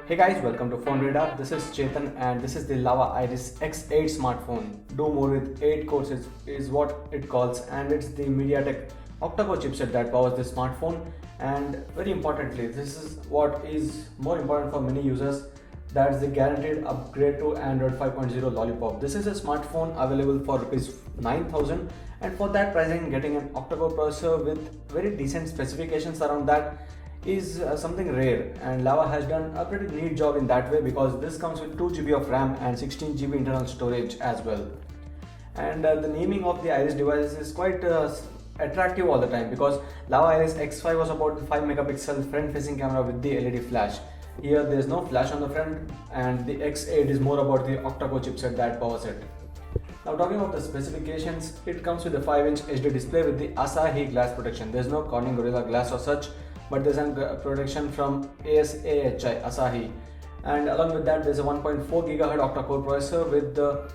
Hey guys, welcome to PhoneRadar. This is Chetan and this is the Lava Iris X8 smartphone. Do more with 8 cores is what it calls, and it's the MediaTek octa-core chipset that powers this smartphone. And very importantly, this is what is more important for many users, that's the guaranteed upgrade to Android 5.0 Lollipop. This is a smartphone available for Rs 9,000, and for that pricing, getting an octa-core processor with very decent specifications around that is something rare, and Lava has done a pretty neat job in that way, because this comes with 2 GB of RAM and 16 GB internal storage as well. And the naming of the Iris device is quite attractive all the time, because Lava Iris X5 was about the 5 megapixel front facing camera with the LED flash. Here there is no flash on the front, and the X8 is more about the octa-core chipset that powers it. Now talking about the specifications, it comes with a 5-inch HD display with the Asahi glass protection. There is no Corning Gorilla Glass or such, but there's a protection from ASAHI Asahi, and along with that there's a 1.4 GHz octa-core processor with the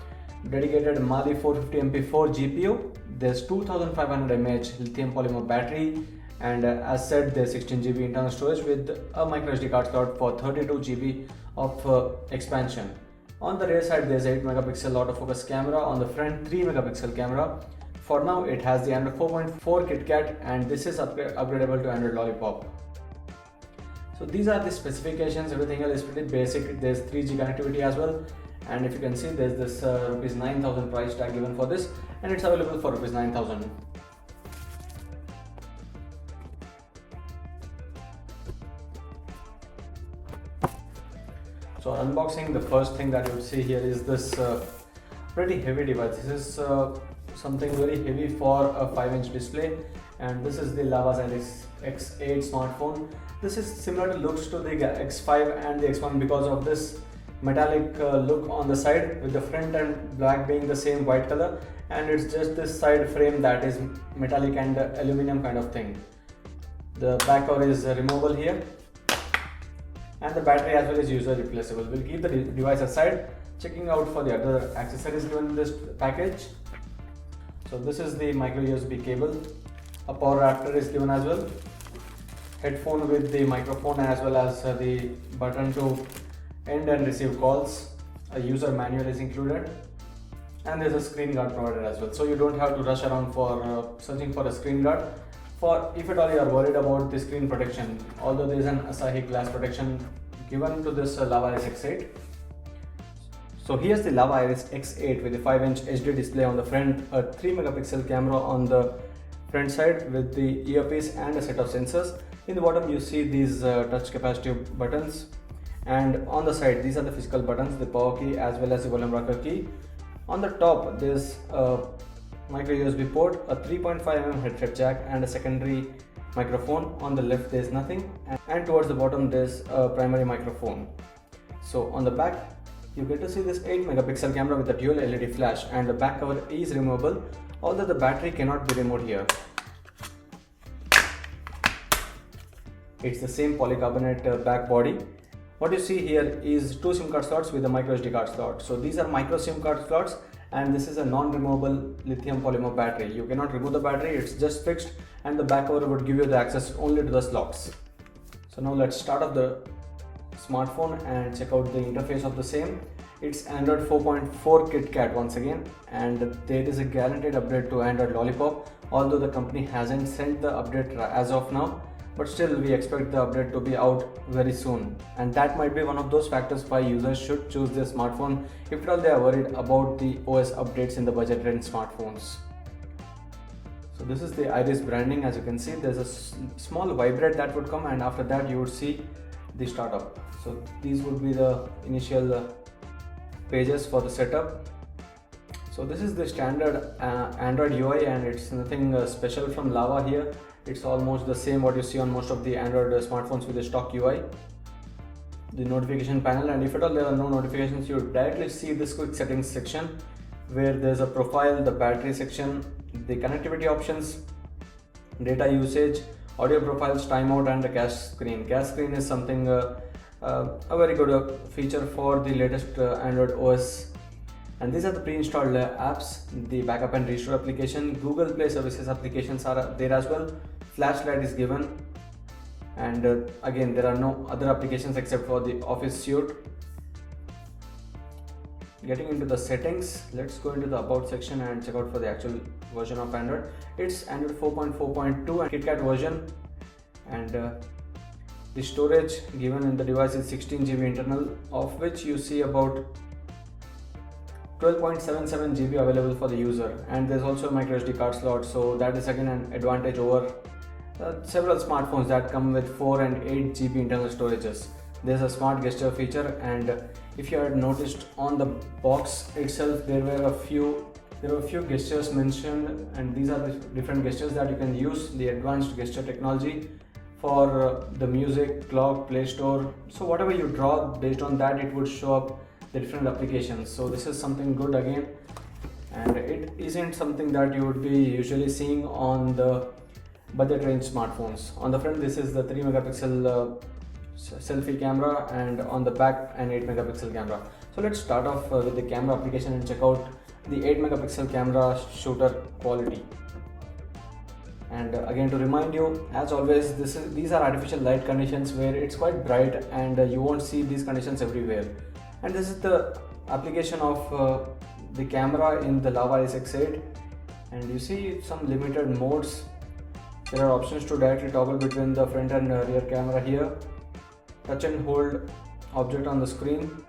dedicated Mali 450MP4 GPU. There's 2500 mAh lithium polymer battery, and as said, there's 16 GB internal storage with a micro SD card slot for 32 GB of expansion. On the rear side there's 8 megapixel autofocus camera, on the front 3 megapixel camera. For now, it has the Android 4.4 KitKat, and this is upgradable to Android Lollipop. So these are the specifications. Everything else is pretty basic. There's 3G connectivity as well, and if you can see, there's this Rs 9,000 price tag given for this, and it's available for Rs 9,000. So unboxing, the first thing that you would see here is this pretty heavy device. This is something very heavy for a 5-inch display, and this is the Lava Iris X8 smartphone. This is similar to looks to the X5 and the X1 because of this metallic look on the side, with the front and back being the same white color, and it's just this side frame that is metallic and aluminum kind of thing. The back cover is removable here, and the battery as well is user replaceable. We'll keep the device aside, checking out for the other accessories given in this package. So this is the micro USB cable, a power adapter is given as well, headphone with the microphone as well as the button to end and receive calls, a user manual is included, and there's a screen guard provided as well. So you don't have to rush around for searching for a screen guard, for if at all you are worried about the screen protection, although there is an Asahi glass protection given to this Lava Iris X8. So here's the Lava Iris X8 with a 5-inch HD display on the front, a 3 megapixel camera on the front side with the earpiece and a set of sensors. In the bottom you see these touch capacitive buttons, and on the side these are the physical buttons, the power key as well as the volume rocker key. On the top there's a micro USB port, a 3.5mm headset jack and a secondary microphone. On the left there's nothing, and towards the bottom there's a primary microphone. So on the back you get to see this 8 megapixel camera with a dual LED flash, and the back cover is removable, although the battery cannot be removed here. It's the same polycarbonate back body. What you see here is 2 SIM card slots with a micro SD card slot. So these are micro SIM card slots, and this is a non-removable lithium polymer battery. You cannot remove the battery, it's just fixed, and the back cover would give you the access only to the slots. So now let's start up the smartphone and check out the interface of the same. It's Android 4.4 KitKat once again, and there is a guaranteed update to Android Lollipop, although the company hasn't sent the update as of now, but still we expect the update to be out very soon, and that might be one of those factors why users should choose their smartphone if at all they are worried about the OS updates in the budget range smartphones. So this is the Iris branding. As you can see, there's a small vibrate that would come, and after that you would see the startup. So these would be the initial pages for the setup. So this is the standard Android UI, and it's nothing special from Lava here. It's almost the same what you see on most of the Android smartphones with the stock UI. The notification panel, and if at all there are no notifications, you directly see this quick settings section where there's a profile, the battery section, the connectivity options, data usage, audio profiles, timeout, and the cache screen. Cache screen is something a very good feature for the latest Android OS. And these are the pre-installed apps, the backup and restore application, Google Play Services applications are there as well, flashlight is given, and again there are no other applications except for the office suite. Getting into the settings, let's go into the about section and check out for the actual version of Android. It's Android 4.4.2 and KitKat version, and the storage given in the device is 16 GB internal, of which you see about 12.77 GB available for the user, and there's also a micro SD card slot, so that is again an advantage over several smartphones that come with 4 and 8 GB internal storages. There's a smart gesture feature, and if you had noticed on the box itself, there were a few gestures mentioned, and these are the different gestures that you can use, the advanced gesture technology for the music, clock, Play Store. So whatever you draw, based on that it would show up the different applications. So this is something good again, and it isn't something that you would be usually seeing on the budget range smartphones. On the front, this is the 3 megapixel selfie camera, and on the back an 8 megapixel camera. So let's start off with the camera application and check out the 8 megapixel camera shooter quality. And again, to remind you, as always, these are artificial light conditions where it's quite bright, and you won't see these conditions everywhere. And this is the application of the camera in the Lava S6 8, and you see some limited modes. There are options to directly toggle between the front and rear camera here. Touch and hold object on the screen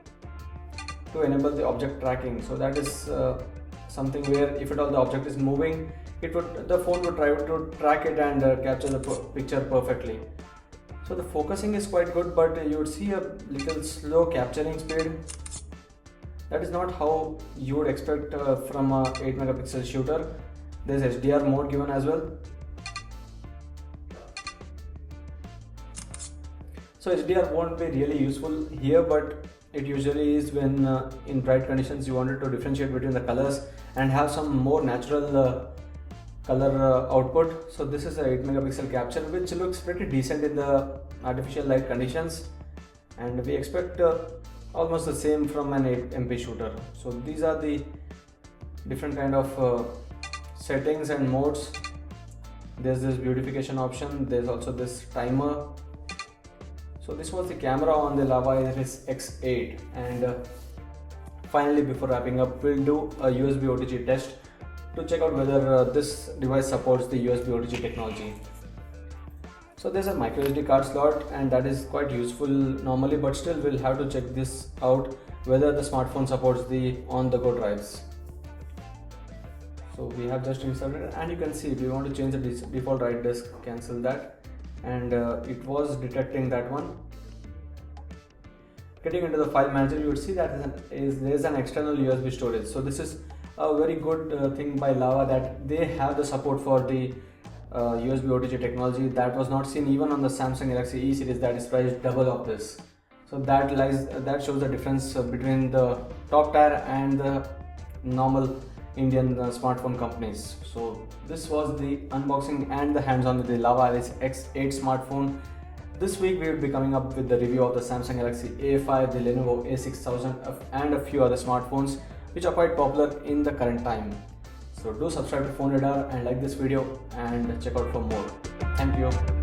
to enable the object tracking. So that is something where if at all the object is moving, the phone would try to track it and capture the picture perfectly. So the focusing is quite good, but you would see a little slow capturing speed. That is not how you would expect from a 8 megapixel shooter. There's HDR mode given as well. So HDR won't be really useful here, but it usually is when in bright conditions you wanted to differentiate between the colors and have some more natural color output. So this is a 8 megapixel capture, which looks pretty decent in the artificial light conditions, and we expect almost the same from an 8 MP shooter. So these are the different kind of settings and modes. There's this beautification option, there's also this timer. So this was the camera on the Lava S6 and finally, before wrapping up, we'll do a USB OTG test to check out whether this device supports the USB OTG technology. So there's a micro SD card slot, and that is quite useful normally, but still we'll have to check this out whether the smartphone supports the on-the-go drives. So we have just inserted, and you can see if you want to change the default write disk, cancel that, and it was detecting that one. Getting into the file manager, you would see that there's an external USB storage. So this is a very good thing by Lava, that they have the support for the USB OTG technology. That was not seen even on the Samsung Galaxy E series that is priced double of this. So that shows the difference between the top tier and the normal Indian smartphone companies. So this was the unboxing and the hands-on with the Lava S6 smartphone. This week we will be coming up with the review of the Samsung Galaxy A5, the Lenovo A6000 and a few other smartphones which are quite popular in the current time. So do subscribe to PhoneRadar and like this video and check out for more. Thank you.